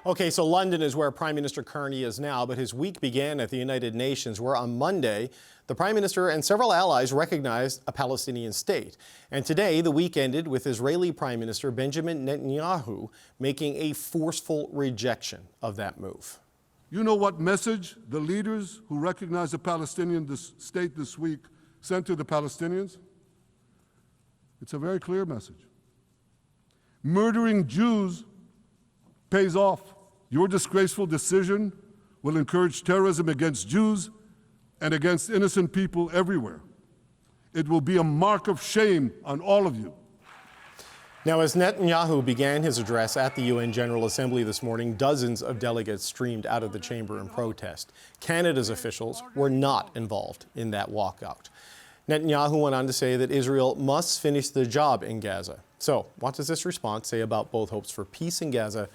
Okay, so London is where Prime Minister Carney is now, but his week began at the United Nations, where on Monday, the Prime Minister and several allies recognized a Palestinian state. And today, the week ended with Israeli Prime Minister Benjamin Netanyahu making a forceful rejection of that move. You know what message the leaders who recognize a Palestinian state this week sent to the Palestinians? It's a very clear message. Murdering Jews pays off. Your disgraceful decision will encourage terrorism against Jews and against innocent people everywhere. It will be a mark of shame on all of you. Now, as Netanyahu began his address at the UN General Assembly this morning, dozens of delegates streamed out of the chamber in protest. Canada's officials were not involved in that walkout. Netanyahu went on to say that Israel must finish the job in Gaza. So, what does this response say about both hopes for peace in Gaza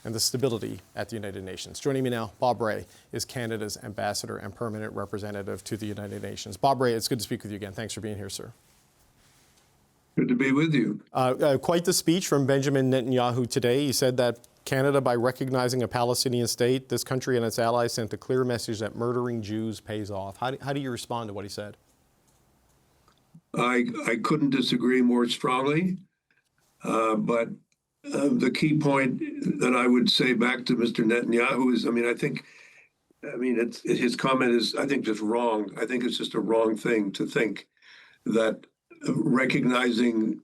and the stability at the United Nations? Joining me now, Bob Rae is Canada's ambassador and permanent representative to the United Nations. Bob Rae, it's good to speak with you again. Thanks for being here, sir. Good to be with you. Quite the speech from Benjamin Netanyahu today. He said that Canada, by recognizing a Palestinian state, this country and its allies sent a clear message that murdering Jews pays off. How do you respond to what he said? I couldn't disagree more strongly, but the key point that I would say back to Mr. Netanyahu is, his comment is, I think, just wrong. I think it's just a wrong thing to think that recognizing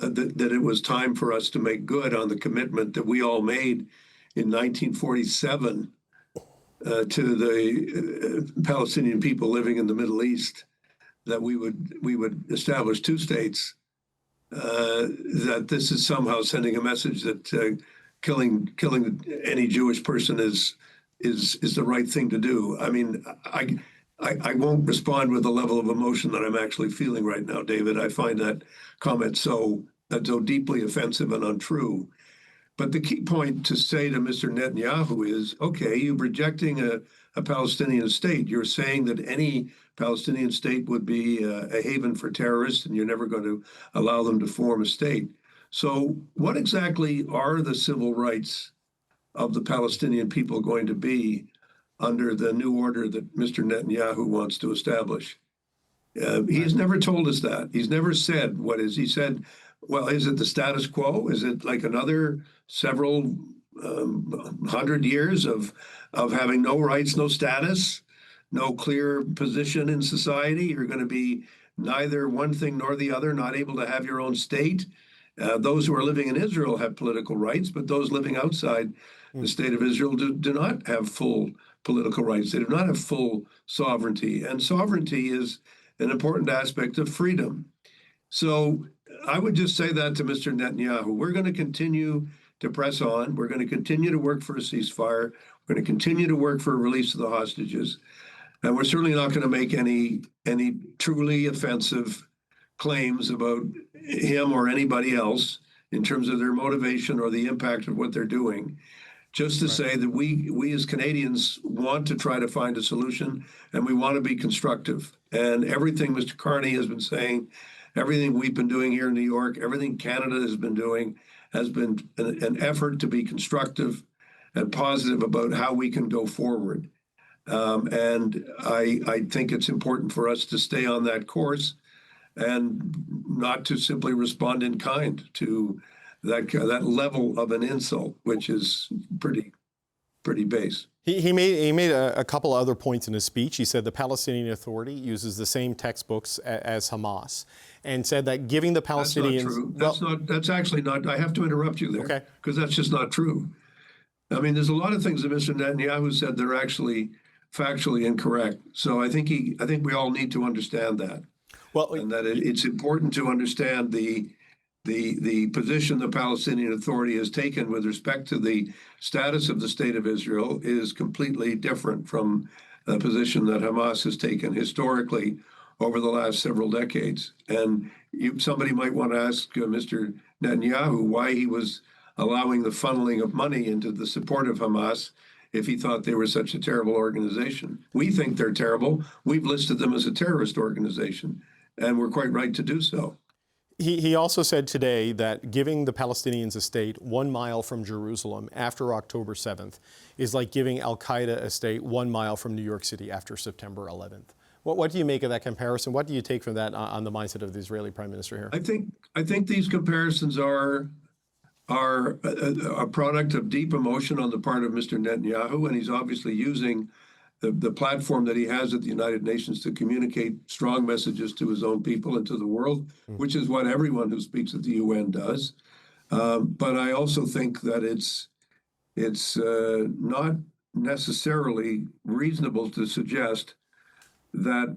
that it was time for us to make good on the commitment that we all made in 1947 to the Palestinian people living in the Middle East, that we would establish two states, that this is somehow sending a message that killing any Jewish person is the right thing to do. I mean, I won't respond with the level of emotion that I'm actually feeling right now, David. I find that comment so deeply offensive and untrue. But the key point to say to Mr. Netanyahu is, okay, you're rejecting a Palestinian state. You're saying that any Palestinian state would be a haven for terrorists, and you're never going to allow them to form a state. So what exactly are the civil rights of the Palestinian people going to be under the new order that Mr. Netanyahu wants to establish? He has never told us that. He's never said what is. He said, well, is it the status quo? Is it like another several 100 years of having no rights, no status, no clear position in society? You're going to be neither one thing nor the other, not able to have your own state. Those who are living in Israel have political rights, but those living outside the state of Israel do not have full political rights. They do not have full sovereignty. And sovereignty is an important aspect of freedom. So I would just say that to Mr. Netanyahu. We're going to continue to press on. We're going to continue to work for a ceasefire. We're going to continue to work for a release of the hostages. And we're certainly not going to make any truly offensive claims about him or anybody else in terms of their motivation or the impact of what they're doing. Just to say that we as Canadians want to try to find a solution, and we want to be constructive. And everything Mr. Carney has been saying, everything we've been doing here in New York, everything Canada has been doing, has been an effort to be constructive and positive about how we can go forward. And I think it's important for us to stay on that course and not to simply respond in kind to that level of an insult, which is pretty base. He made a couple other points in his speech. He said the Palestinian Authority uses the same textbooks as Hamas, and said that giving the Palestinians... That's not true. That's actually not... I have to interrupt you there, okay, because that's just not true. I mean, there's a lot of things that Mr. Netanyahu said that are actually factually incorrect. So I think we all need to understand that. Well, and that it's important to understand the position the Palestinian Authority has taken with respect to the status of the State of Israel is completely different from the position that Hamas has taken historically over the last several decades. And somebody might want to ask Mr. Netanyahu why he was allowing the funneling of money into the support of Hamas if he thought they were such a terrible organization. We think they're terrible. We've listed them as a terrorist organization, and we're quite right to do so. He also said today that giving the Palestinians a state 1 mile from Jerusalem after October 7th is like giving Al-Qaeda a state 1 mile from New York City after September 11th. What do you make of that comparison? What do you take from that on the mindset of the Israeli Prime Minister here? I think these comparisons are a product of deep emotion on the part of Mr. Netanyahu, and he's obviously using the platform that he has at the United Nations to communicate strong messages to his own people and to the world, which is what everyone who speaks at the UN does. But I also think that it's not necessarily reasonable to suggest that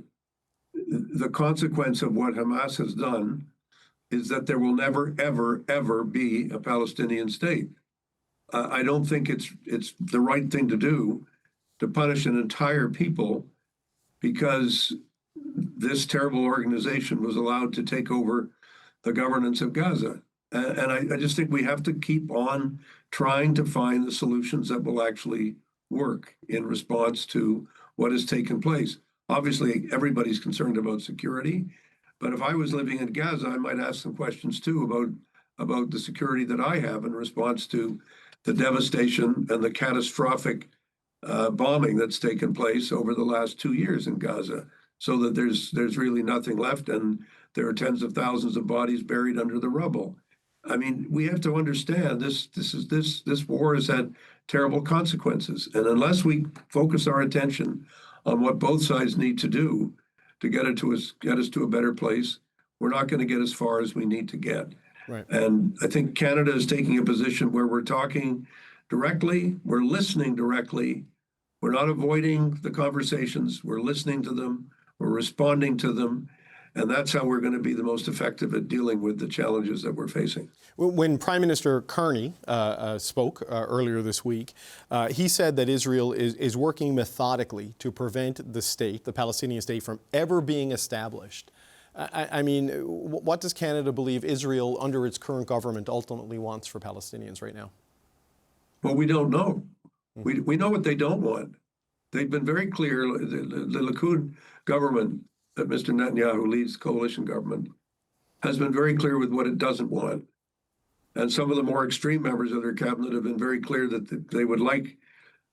the consequence of what Hamas has done is that there will never, ever, ever be a Palestinian state. I don't think it's the right thing to do to punish an entire people because this terrible organization was allowed to take over the governance of Gaza. And I just think we have to keep on trying to find the solutions that will actually work in response to what has taken place. Obviously, everybody's concerned about security, but if I was living in Gaza, I might ask some questions too about the security that I have in response to the devastation and the catastrophic bombing that's taken place over the last 2 years in Gaza, so that there's really nothing left, and there are tens of thousands of bodies buried under the rubble. I mean, we have to understand this war has had terrible consequences, and unless we focus our attention on what both sides need to do to get us to a better place, we're not going to get as far as we need to get. Right. And I think Canada is taking a position where we're talking directly, we're listening directly, we're not avoiding the conversations, we're listening to them, we're responding to them, and that's how we're going to be the most effective at dealing with the challenges that we're facing. When Prime Minister Carney spoke earlier this week, he said that Israel is working methodically to prevent the state, the Palestinian state, from ever being established. I mean, what does Canada believe Israel, under its current government, ultimately wants for Palestinians right now? Well, we don't know. We know what they don't want. They've been very clear. The Likud government that Mr. Netanyahu leads, the coalition government, has been very clear with what it doesn't want. And some of the more extreme members of their cabinet have been very clear that they would like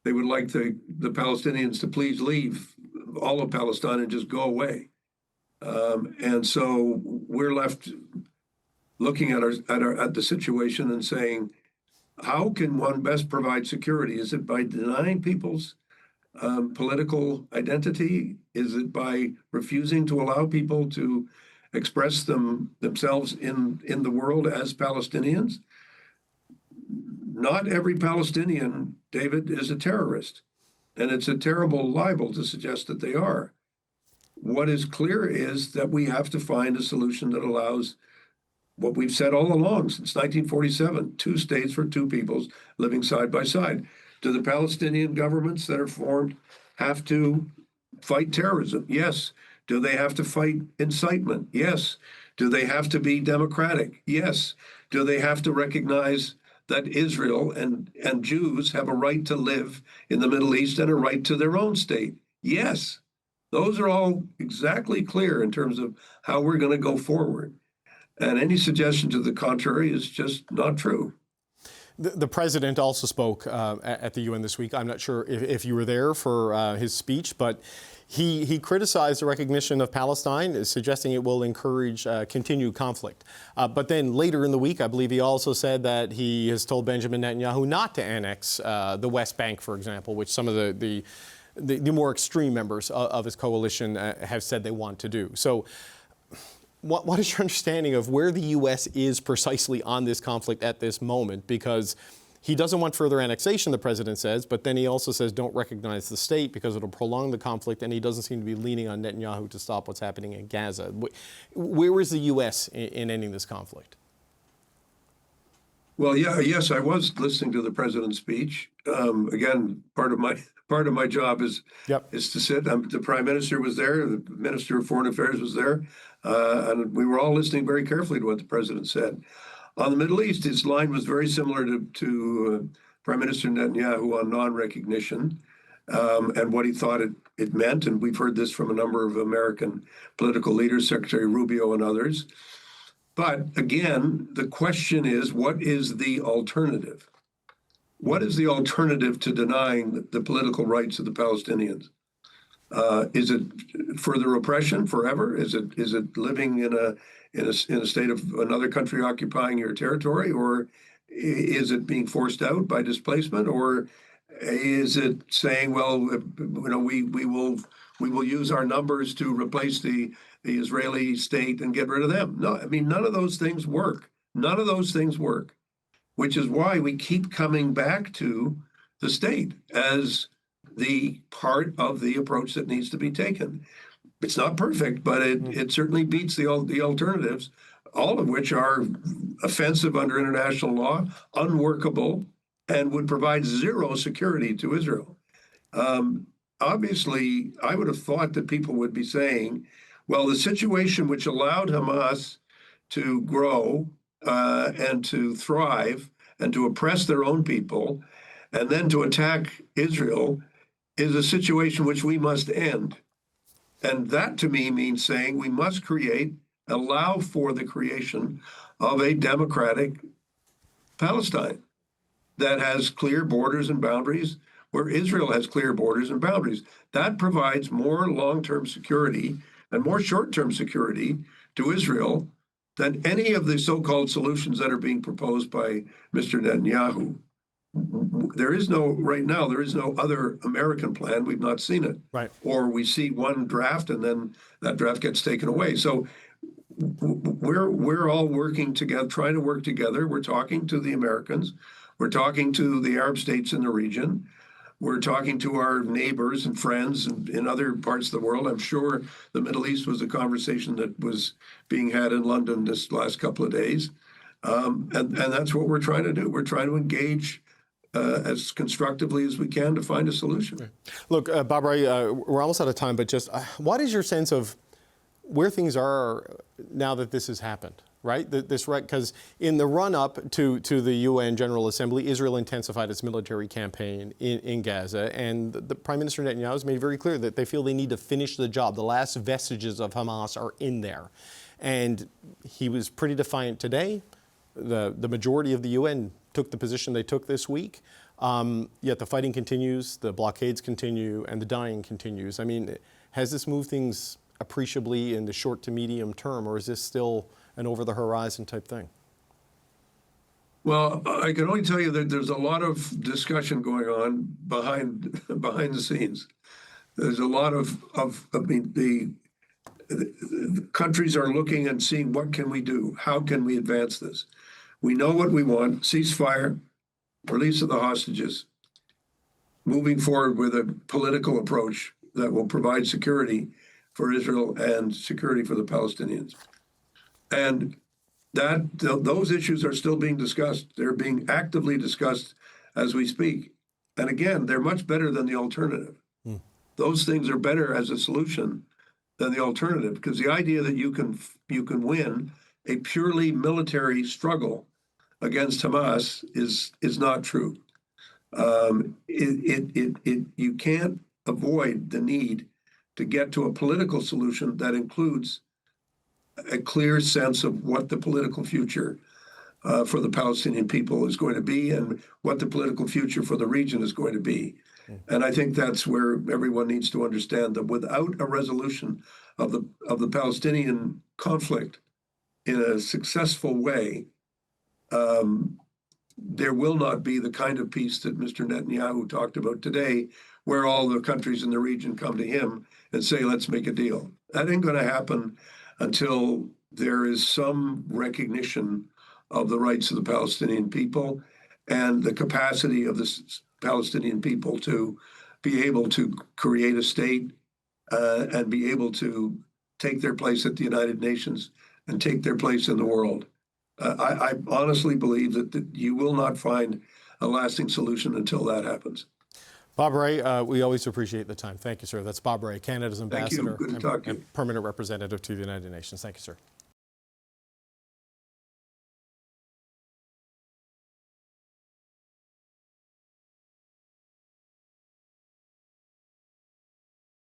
the Palestinians to please leave all of Palestine and just go away. And so we're left looking at the situation and saying, how can one best provide security? Is it by denying people's political identity? Is it by refusing to allow people to express themselves in the world as Palestinians? Not every Palestinian, David, is a terrorist, and it's a terrible libel to suggest that they are. What is clear is that we have to find a solution that allows what we've said all along since 1947, 2 states for 2 peoples living side by side. Do the Palestinian governments that are formed have to fight terrorism? Yes. Do they have to fight incitement? Yes. Do they have to be democratic? Yes. Do they have to recognize that Israel and Jews have a right to live in the Middle East and a right to their own state? Yes. Those are all exactly clear in terms of how we're going to go forward. And any suggestion to the contrary is just not true. The president also spoke at the UN this week. I'm not sure if you were there for his speech, but he criticized the recognition of Palestine, suggesting it will encourage continued conflict. But then later in the week, I believe he also said that he has told Benjamin Netanyahu not to annex the West Bank, for example, which some of the more extreme members of his coalition have said they want to do. So what is your understanding of where the U.S. is precisely on this conflict at this moment? Because he doesn't want further annexation, the president says, but then he also says don't recognize the state because it'll prolong the conflict, and he doesn't seem to be leaning on Netanyahu to stop what's happening in Gaza. Where is the U.S. in ending this conflict? Well, yes, I was listening to the president's speech. Again, part of my job is to sit. The prime minister was there. The minister of foreign affairs was there, and we were all listening very carefully to what the president said. On the Middle East, his line was very similar to Prime Minister Netanyahu on non-recognition and what he thought it meant. And we've heard this from a number of American political leaders, Secretary Rubio and others. But again, the question is, what is the alternative? What is the alternative to denying the political rights of the Palestinians? Is it further oppression forever? Is it living in a state of another country occupying your territory, or is it being forced out by displacement, or is it saying, well, we will use our numbers to replace the Israeli state and get rid of them? No, I mean, none of those things work. None of those things work, which is why we keep coming back to the state as the part of the approach that needs to be taken. It's not perfect, but it certainly beats the alternatives, all of which are offensive under international law, unworkable, and would provide zero security to Israel. Obviously, I would have thought that people would be saying, well, the situation which allowed Hamas to grow and to thrive and to oppress their own people and then to attack Israel is a situation which we must end. And that to me means saying we must allow for the creation of a democratic Palestine that has clear borders and boundaries, where Israel has clear borders and boundaries. That provides more long-term security and more short-term security to Israel than any of the so-called solutions that are being proposed by Mr. Netanyahu. Right now, there is no other American plan. We've not seen it. Right. Or we see one draft and then that draft gets taken away. So we're all working together, trying to work together. We're talking to the Americans. We're talking to the Arab states in the region. We're talking to our neighbors and friends in other parts of the world. I'm sure the Middle East was a conversation that was being had in London this last couple of days. And that's what we're trying to do. We're trying to engage as constructively as we can to find a solution. Look, Bob Ray, we're almost out of time, but just what is your sense of where things are now that this has happened, right? Because in the run-up to the UN General Assembly, Israel intensified its military campaign in Gaza, and the Prime Minister Netanyahu has made very clear that they feel they need to finish the job. The last vestiges of Hamas are in there. And he was pretty defiant today. The majority of the UN took the position they took this week, yet the fighting continues, the blockades continue, and the dying continues. I mean, has this moved things appreciably in the short to medium term, or is this still an over-the-horizon type thing? Well, I can only tell you that there's a lot of discussion going on behind the scenes. There's a lot the countries are looking and seeing what can we do? How can we advance this? We know what we want: ceasefire, release of the hostages, moving forward with a political approach that will provide security for Israel and security for the Palestinians. And those issues are still being discussed. They're being actively discussed as we speak. And again, they're much better than the alternative. Those things are better as a solution than the alternative, because the idea that you can win a purely military struggle against Hamas is not true. You can't avoid the need to get to a political solution that includes a clear sense of what the political future for the Palestinian people is going to be and what the political future for the region is going to be. And I think that's where everyone needs to understand that without a resolution of the Palestinian conflict in a successful way, there will not be the kind of peace that Mr. Netanyahu talked about today, where all the countries in the region come to him and say, let's make a deal. That ain't going to happen until there is some recognition of the rights of the Palestinian people and the capacity of the Palestinian people to be able to create a state and be able to take their place at the United Nations and take their place in the world. I honestly believe that you will not find a lasting solution until that happens. Bob Ray, we always appreciate the time. Thank you, sir. That's Bob Ray, Canada's ambassador Good to talk to you. and permanent representative to the United Nations. Thank you, sir.